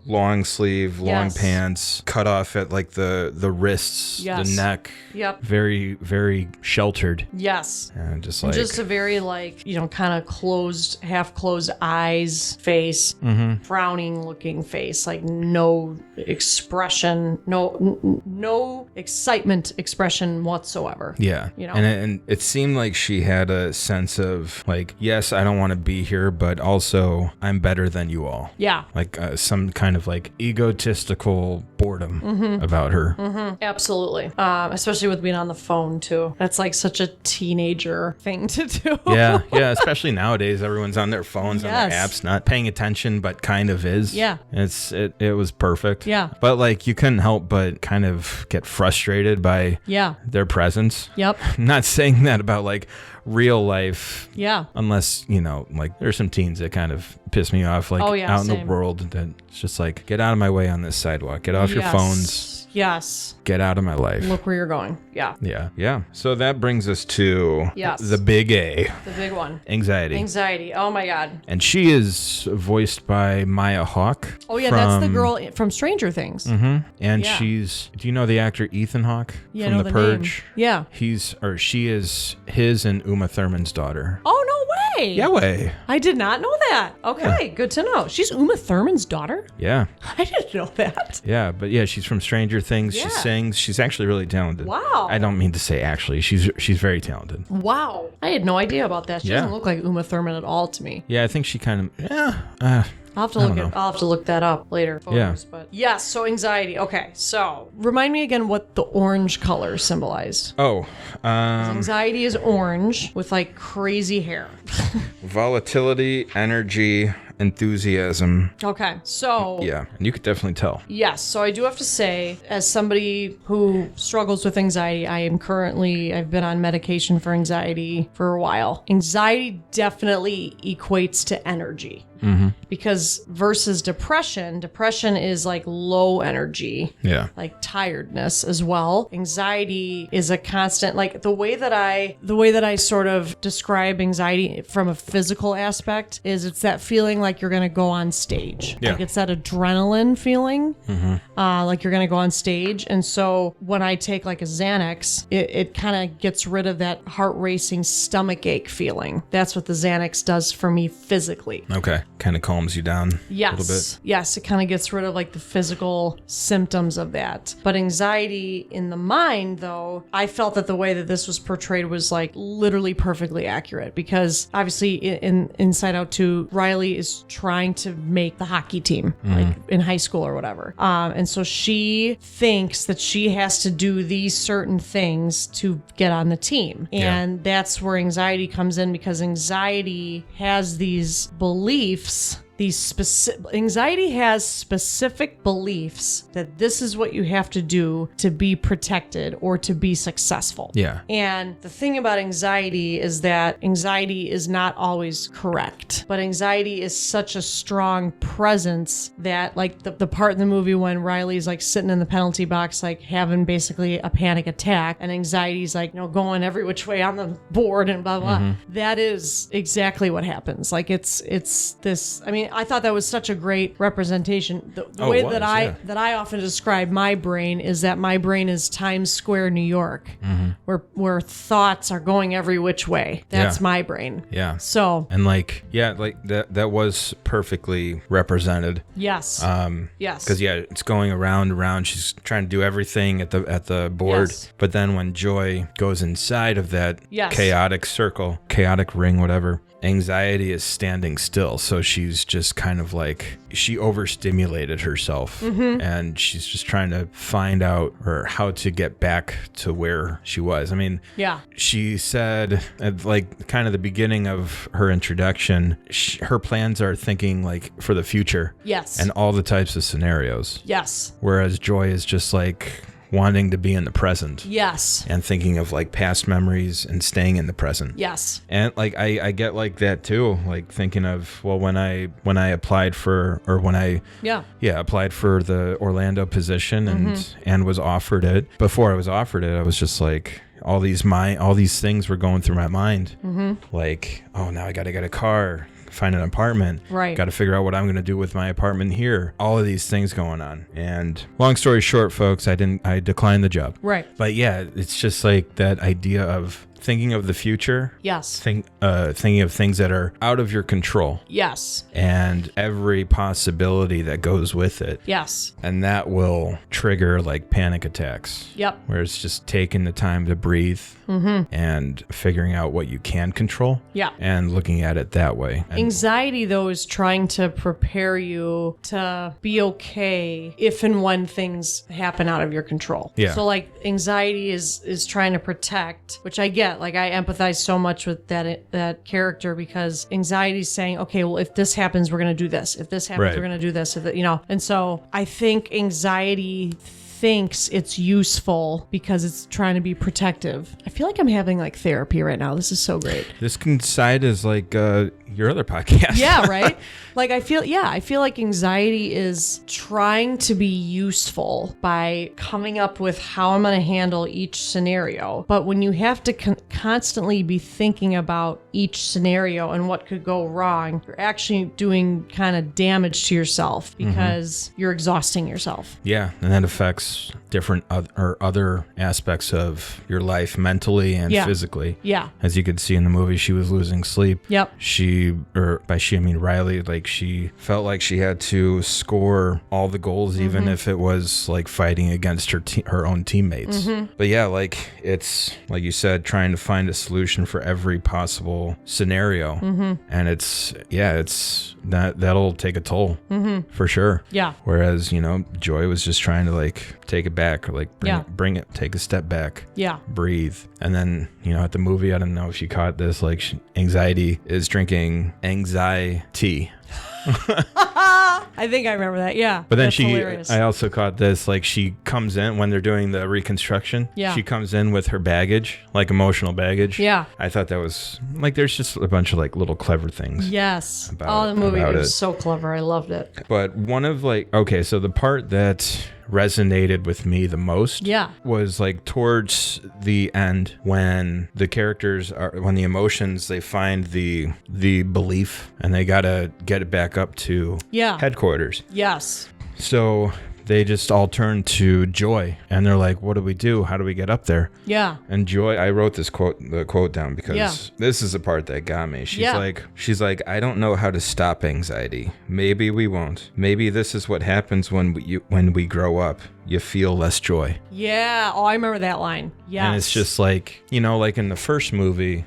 long sleeve, long Yes. pants, cut off at like the wrists, Yes. the neck. Yep. Very very sheltered, Yes. and just like Just a very kind of half closed eyes, face, frowning looking face, like no expression, no excitement expression whatsoever. yeah, and it seemed like she had a sense of like, yes, I don't want to be here, but also I'm better than you all. Yeah. Like some kind of like egotistical boredom about her. Absolutely. Especially with being on the phone too. That's like such a teenager thing to do. Yeah, especially nowadays, everyone's on their phones, on their Yes. apps, not paying attention, but kind of is. Yeah. It was perfect. Yeah. But like you couldn't help but kind of get frustrated by Yeah. their presence. Yep. I'm not saying that about like real life. Yeah. Unless, like there's some teens that kind of piss me off, like Oh, yeah, out in same. the world, that it's just like, get out of my way on this sidewalk. Get off your phones. Yes. Get out of my life. Look where you're going. Yeah. Yeah. So that brings us to Yes. the big A, The big one. anxiety. Anxiety. Oh my God. And she is voiced by Maya Hawke. Oh yeah, that's the girl from Stranger Things. And Yeah. do you know the actor Ethan Hawke Yeah, I from know The the Purge? name. Yeah. She is his and Uma Thurman's daughter. Oh no way. Yeah, way. I did not know that. Okay, good to know. She's Uma Thurman's daughter? Yeah. I didn't know that. Yeah, but yeah, she's from Stranger Things. Yeah. She sings. She's actually really talented. Wow. I don't mean to say actually. She's very talented. Wow. I had no idea about that. She Yeah. doesn't look like Uma Thurman at all to me. Yeah, I think she kind of I'll have to don't know. I'll have to look that up later. Photos, Yeah. But yes, so anxiety. Okay, so remind me again what the orange color symbolized. Anxiety is orange with like crazy hair. volatility, energy, enthusiasm. Okay, so Yeah, and you could definitely tell. yes, so I do have to say, as somebody who struggles with anxiety, I've been on medication for anxiety for a while. Anxiety definitely equates to energy. Because versus depression is like low energy, Yeah. like tiredness as well. Anxiety is a constant, like the way that I sort of describe anxiety from a physical aspect is it's that feeling like you're going to go on stage. Yeah. Like it's that adrenaline feeling, like you're going to go on stage. And so when I take like a Xanax, it kind of gets rid of that heart racing stomach ache feeling. That's what the Xanax does for me physically. Okay. Kind of calms you down a little bit. Yes, it kind of gets rid of like the physical symptoms of that. But anxiety in the mind, though, I felt that the way that this was portrayed was like literally perfectly accurate because obviously in Inside Out 2, Riley is was trying to make the hockey team, like in high school or whatever. And so she thinks that she has to do these certain things to get on the team. And that's where anxiety comes in, because anxiety has these beliefs. Anxiety has specific beliefs that this is what you have to do to be protected or to be successful. Yeah. And the thing about anxiety is that anxiety is not always correct, but anxiety is such a strong presence that, like the part in the movie when Riley's like sitting in the penalty box, like having basically a panic attack, and anxiety's like, going every which way on the board and blah, blah. That is exactly what happens. Like it's this, I mean, I thought that was such a great representation. The way that I often describe my brain is that my brain is Times Square, New York, where thoughts are going every which way. That's my brain. Yeah. So. And that was perfectly represented. Yes. Yes. Because it's going around. She's trying to do everything at the board. Yes. But then when Joy goes inside of that chaotic circle, chaotic ring, whatever, anxiety is standing still. So she's just kind of like, she overstimulated herself, and she's just trying to find out or how to get back to where she was. I mean, she said at like kind of the beginning of her introduction, her plans are thinking like for the future. Yes. And all the types of scenarios. Yes. Whereas Joy is just like wanting to be in the present. Yes. And thinking of like past memories and staying in the present. Yes. And like I get like that too, like thinking of, well, when I applied for, or when I applied for the Orlando position and was offered it. Before I was offered it, I was just like, all these things were going through my mind. Like, oh, now I got to get a car, find an apartment. Right. Got to figure out what I'm going to do with my apartment here. All of these things going on. And long story short, folks, I declined the job. Right. But yeah, it's just like that idea of thinking of the future. Yes. Thinking of things that are out of your control. Yes. And every possibility that goes with it. Yes. And that will trigger like panic attacks. Yep. Where it's just taking the time to breathe and figuring out what you can control. Yeah. And looking at it that way. And anxiety, though, is trying to prepare you to be okay if and when things happen out of your control. Yeah. So like anxiety is trying to protect, which I get. Like I empathize so much with that character, because anxiety is saying, okay, well, if this happens, we're going to do this. If this happens, we're going to do this. And so I think anxiety thinks it's useful because it's trying to be protective. I feel like I'm having like therapy right now. This is so great. This side is like your other podcast. Yeah, right? Like I feel like anxiety is trying to be useful by coming up with how I'm going to handle each scenario. But when you have to constantly be thinking about each scenario and what could go wrong, you're actually doing kind of damage to yourself because you're exhausting yourself. Yeah, and that affects different other aspects of your life mentally and physically. Yeah. As you could see in the movie, she was losing sleep. Yep. By she I mean Riley, like she felt like she had to score all the goals, even if it was like fighting against her own teammates. But yeah, like it's like you said, trying to find a solution for every possible scenario. And it's that'll take a toll for sure. Yeah. Whereas, Joy was just trying to like take it back, or like bring it, take a step back. Yeah. Breathe. And then, at the movie, I don't know if you caught this, like anxiety is drinking anxiety. I think I remember that. Yeah. But then that's hilarious. I also caught this, like she comes in when they're doing the reconstruction. Yeah. She comes in with her baggage, like emotional baggage. Yeah. I thought that was like, there's just a bunch of like little clever things. Yes. The movie was so clever. I loved it. But one of so the part that resonated with me the most was like towards the end, when the characters when the emotions, they find the belief and they gotta get it back up to headquarters. Yes. So they just all turn to Joy and they're like, what do we do? How do we get up there? Yeah. And Joy, I wrote the quote down because this is the part that got me. She's like, I don't know how to stop anxiety. Maybe we won't. Maybe this is what happens when we grow up. you feel less joy. Yeah. Oh, I remember that line. Yes. And it's just like, like in the first movie,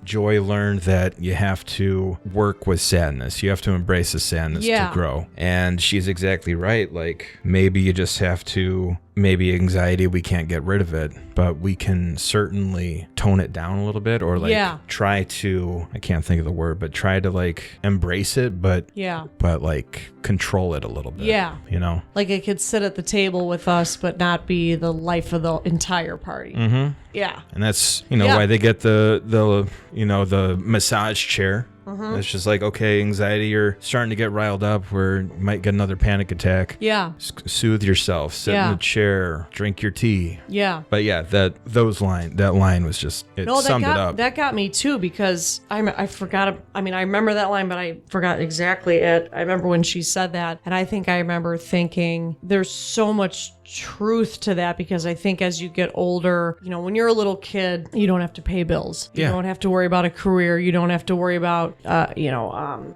Joy learned that you have to work with sadness. You have to embrace the sadness to grow. And she's exactly right. Like, maybe you just have to, maybe anxiety, we can't get rid of it, but we can certainly tone it down a little bit, or try to, I can't think of the word, but try to embrace it, but control it a little bit. Yeah. Like it could sit at the table with us, but not be the life of the entire party. Mm-hmm. Yeah. And that's, why they get the massage chair. Mm-hmm. It's just like, okay, anxiety, you're starting to get riled up where you might get another panic attack. Yeah. Soothe yourself, sit in the chair, drink your tea. Yeah. But yeah, that line was just, summed it up. That got me too, because I forgot, I remember that line, but I forgot exactly it. I remember when she said that, and I think I remember thinking there's so much truth to that, because I think as you get older, when you're a little kid, you don't have to pay bills. You don't have to worry about a career. You don't have to worry about,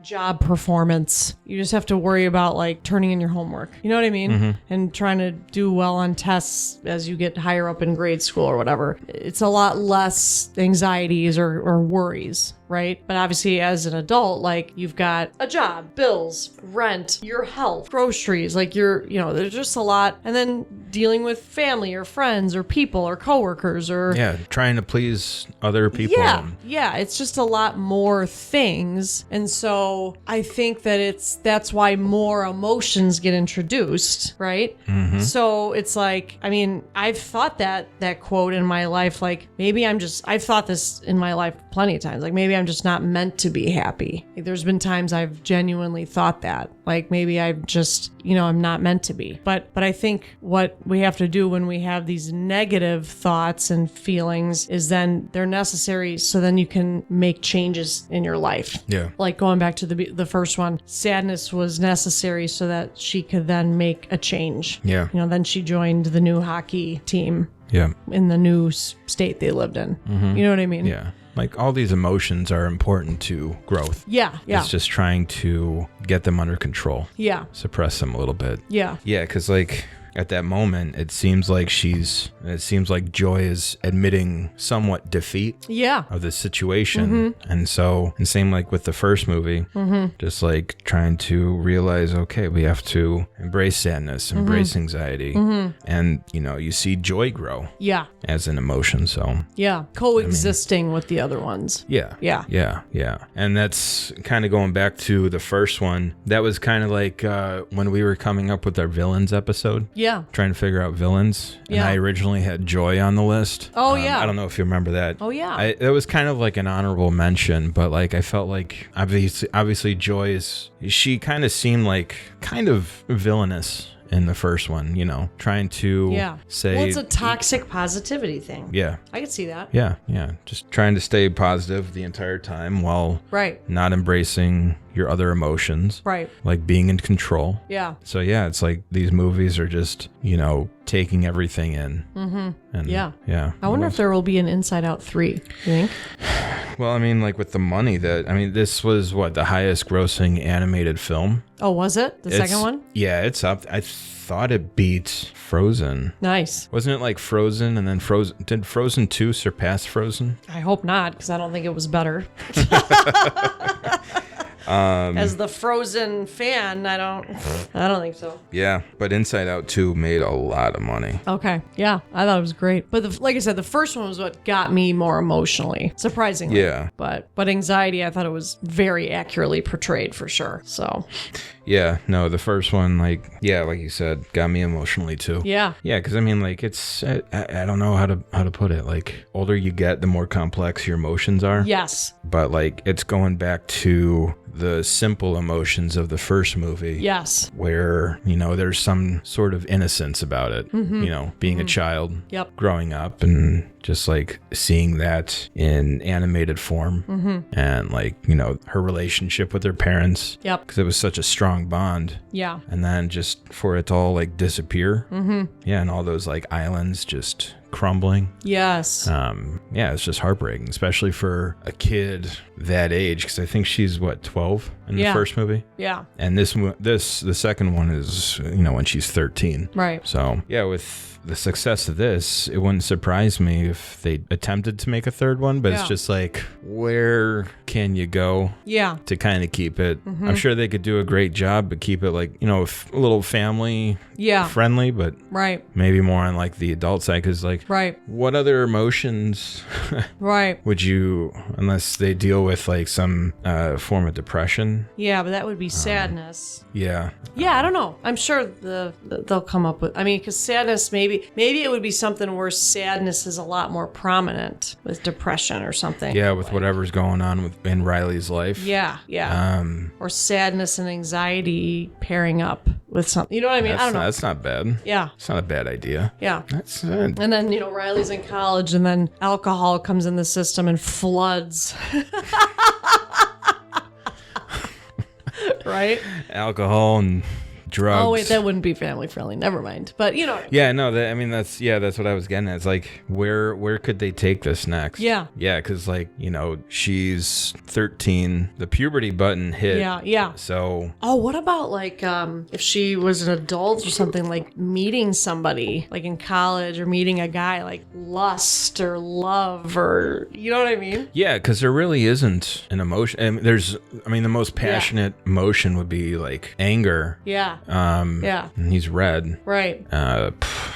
job performance. You just have to worry about turning in your homework. You know what I mean? Mm-hmm. And trying to do well on tests as you get higher up in grade school or whatever. It's a lot less anxieties or worries. Right? But obviously as an adult, you've got a job, bills, rent, your health, groceries, there's just a lot. And then dealing with family or friends or people or coworkers or... Yeah, trying to please other people. Yeah, it's just a lot more things. And so I think that that's why more emotions get introduced, right? Mm-hmm. So it's I've thought that quote in my life, I've thought this in my life plenty of times, maybe I'm just not meant to be happy. There's been times I've genuinely thought that. Maybe I'm just, I'm not meant to be. But I think what we have to do when we have these negative thoughts and feelings is then they're necessary, so then you can make changes in your life. Yeah. Going back to the first one, sadness was necessary so that she could then make a change. Yeah. Then she joined the new hockey team. Yeah. In the new state they lived in. Mm-hmm. You know what I mean? Yeah. All these emotions are important to growth. Yeah. It's just trying to get them under control. Yeah. Suppress them a little bit. Yeah. Yeah, because at that moment, it seems like Joy is admitting somewhat defeat of the situation. Mm-hmm. And same with the first movie, just trying to realize, okay, we have to embrace sadness, embrace anxiety. Mm-hmm. And, you see joy grow as an emotion. So, coexisting with the other ones. Yeah. And that's kind of going back to the first one. That was kind of when we were coming up with our villains episode. Yeah. Trying to figure out villains. And I originally had Joy on the list. Oh, yeah. I don't know if you remember that. Oh, yeah. It was kind of an honorable mention, but I felt obviously Joy she kind of seemed kind of villainous in the first one, trying to say... Well, it's a toxic positivity thing. Yeah. I could see that. Yeah. Just trying to stay positive the entire time while not embracing your other emotions. Right. Being in control. Yeah. So, it's these movies are just, taking everything in. Mm-hmm. And, yeah. I wonder if there will be an Inside Out 3, you think? Well, with the money this was the highest grossing animated film. Oh, was it? The second one? Yeah, it's up. I thought it beat Frozen. Nice. Wasn't it Frozen and then Frozen? Did Frozen 2 surpass Frozen? I hope not, because I don't think it was better. As the Frozen fan, I don't think so. Yeah, but Inside Out 2 made a lot of money. Okay, yeah, I thought it was great. But like I said, the first one was what got me more emotionally, surprisingly. Yeah. But anxiety, I thought it was very accurately portrayed for sure. So. Yeah, no, the first one, like you said, got me emotionally too. Yeah. Yeah, because it's, I don't know how to put it. Older you get, the more complex your emotions are. Yes. But it's going back to the simple emotions of the first movie. Yes. Where, there's some sort of innocence about it. Mm-hmm. Being a child. Yep. Growing up and just seeing that in animated form. Mm-hmm. And her relationship with her parents. Yep. Because it was such a strong bond. Yeah. And then just for it to all disappear. Mm-hmm. Yeah. And all those islands just crumbling. Yes. Yeah, it's just heartbreaking, especially for a kid that age, because I think she's 12 in the first movie. Yeah. And the second one is when she's 13. Right. So yeah, with the success of this, it wouldn't surprise me if they attempted to make a third one, but it's just like, where can you go to kind of keep it? I'm sure they could do a great job, but keep it like, a little family friendly, but maybe more on like the adult side, because like, what other emotions would you, unless they deal with like some form of depression? Yeah, but that would be sadness. Yeah, I don't know. I'm sure they'll come up with, because sadness, maybe it would be something where sadness is a lot more prominent with depression or something. Yeah, with whatever's going on in Riley's life. Yeah. Or sadness and anxiety pairing up with something. You know what I mean? I don't know. That's not bad. Yeah. It's not a bad idea. Yeah. That's good. And then, Riley's in college, and then alcohol comes in the system and floods. Right? Alcohol and drugs. Oh wait, that wouldn't be family friendly. Never mind. But Yeah, no. That's what I was getting at. It's like, where could they take this next? Yeah. Yeah, because like she's 13. The puberty button hit. Yeah. So. Oh, what about like if she was an adult or something, like meeting somebody like in college, or meeting a guy, like lust or love, or you know what I mean? Yeah, because there really isn't an emotion. And the most passionate emotion would be like anger. Yeah. And he's red. Right.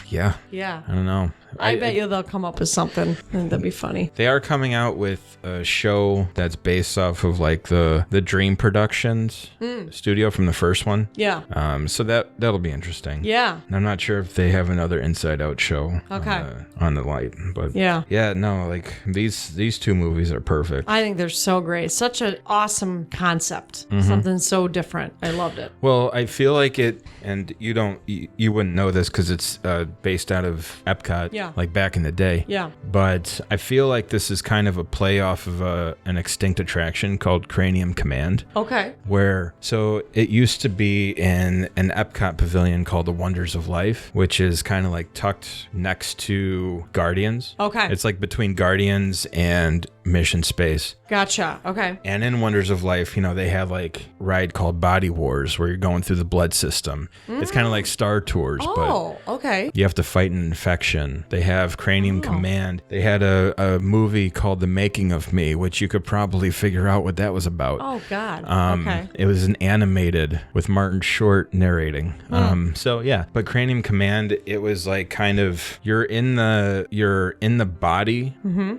Yeah. I don't know. I bet you they'll come up with something. I think that'd be funny. They are coming out with a show that's based off of like the Dream Productions studio from the first one. Yeah. So that'll be interesting. Yeah. And I'm not sure if they have another Inside Out show on the light, but no, like these two movies are perfect. I think they're so great. Such an awesome concept. Something so different. I loved it. Well, I feel like it, and you wouldn't know this because it's based out of Epcot. Yeah. Like back in the day. Yeah. But I feel like this is kind of a play off of an extinct attraction called Cranium Command. Okay. So it used to be in an Epcot pavilion called the Wonders of Life, which is kind of like tucked next to Guardians. Okay. It's like between Guardians and Mission Space. Gotcha. Okay. And in Wonders of Life, they have like a ride called Body Wars where you're going through the blood system. It's kind of like Star Tours, but okay. You have to fight an infection. They have Cranium Command. They had a movie called The Making of Me, which you could probably figure out what that was about. Oh, God. Okay. It was an animated with Martin Short narrating. So yeah, but Cranium Command, it was like kind of you're in the body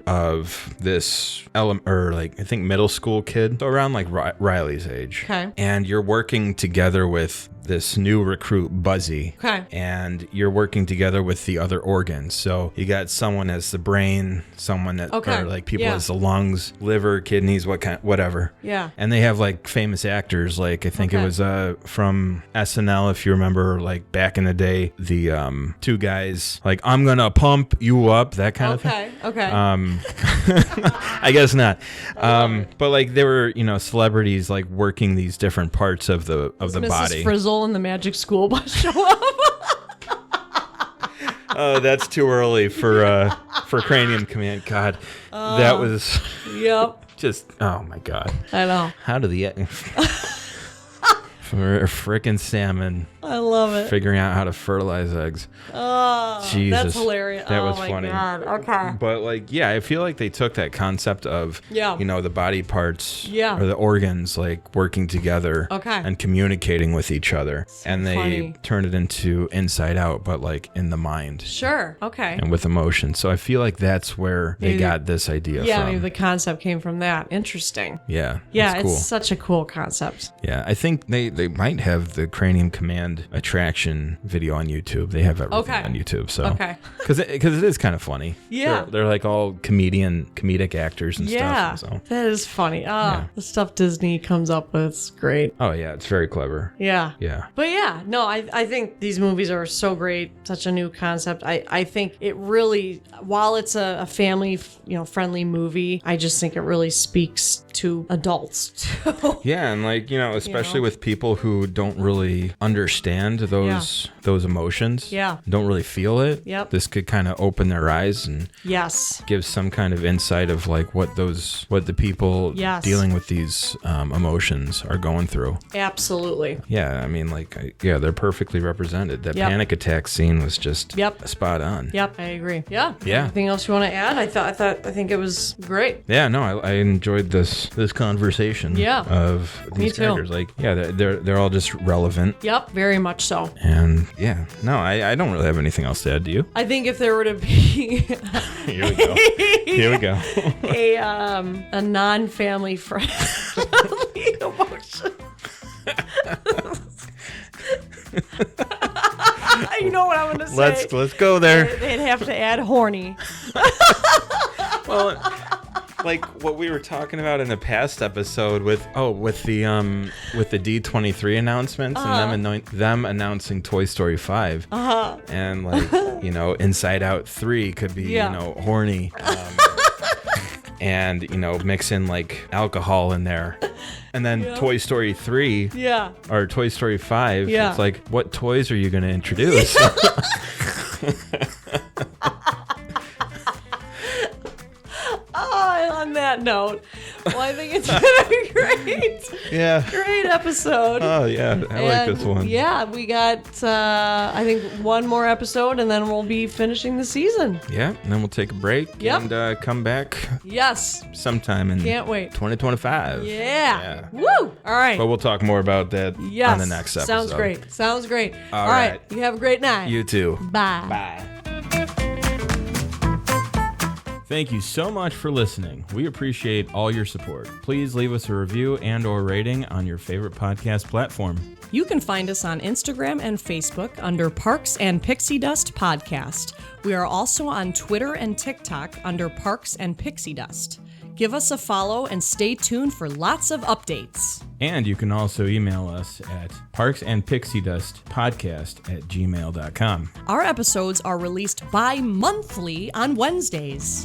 of this or like I think middle school kid, so around like Riley's age. Okay. And you're working together with this new recruit, Buzzy. Okay. And you're working together with the other organs. So you got someone as the brain, someone that, or like people as the lungs, liver, kidneys, whatever. Yeah. And they have like famous actors, like I think it was from SNL, if you remember, like back in the day, the two guys, like I'm gonna pump you up, that kind of thing. Okay. I guess not. But like there were, celebrities like working these different parts of the Mrs. body. Frizzle and the Magic School Bus show up. Oh, that's too early for Cranium Command. God, that was. Yep. Just oh my God. I know. How do the for a frickin' salmon? I love it. Figuring out how to fertilize eggs. Oh, Jesus, that's hilarious. That was funny. God. Okay. But like, yeah, I feel like they took that concept of, the body parts or the organs like working together and communicating with each other. So and they turned it into Inside Out, but like in the mind. Sure. Okay. And with emotion. So I feel like that's where they got this idea from. Yeah, maybe the concept came from that. Interesting. Yeah. Yeah, cool. it's such a cool concept. Yeah, I think they might have the Cranium Command attraction video on YouTube. They have everything on YouTube. So because it is kind of funny. Yeah. They're like all comedic actors and stuff. Yeah, So. that is funny. The stuff Disney comes up with is great. Oh yeah, it's very clever. Yeah. Yeah. But yeah, no, I think these movies are so great. Such a new concept. I think it really, while it's a family, friendly movie, I just think it really speaks to adults too. Yeah, and like, especially with people who don't really understand those those emotions. Yeah. Don't really feel it. Yep. This could kind of open their eyes and yes, give some kind of insight of like what the people yes. dealing with these emotions are going through. Absolutely. Yeah, I mean, like, they're perfectly represented. That Yep. panic attack scene was just spot on. Yep, I agree. Yeah. Yeah. Anything else you want to add? I think it was great. Yeah, no, I enjoyed this conversation. Yeah. Of these Me too. characters. Like, yeah, they're all just relevant. Yep, very much so. And yeah, no, I don't really have anything else to add. Do you? I think if there were to be Here we go. Here we go. a non-family friendly emotion. You know what I'm gonna say? Let's go there. They'd have to add horny. Well, like what we were talking about in the past episode with the D23 announcements and them announcing Toy Story 5. And like, Inside Out 3 could be, horny. And, mix in like alcohol in there. And then Toy Story 3 or Toy Story 5, it's like, what toys are you going to introduce? On that note, well, I think it's been a great episode. Oh, yeah. I like this one. Yeah, we got, I think, one more episode, and then we'll be finishing the season. Yeah, and then we'll take a break and come back. Yes. Sometime in Can't wait. 2025. Yeah. Woo! All right. But we'll talk more about that on the next episode. Sounds great. All right. You have a great night. You too. Bye. Bye. Thank you so much for listening. We appreciate all your support. Please leave us a review and/or rating on your favorite podcast platform. You can find us on Instagram and Facebook under Parks and Pixie Dust Podcast. We are also on Twitter and TikTok under Parks and Pixie Dust. Give us a follow and stay tuned for lots of updates. And you can also email us at parksandpixiedustpodcast@gmail.com. Our episodes are released bi-monthly on Wednesdays.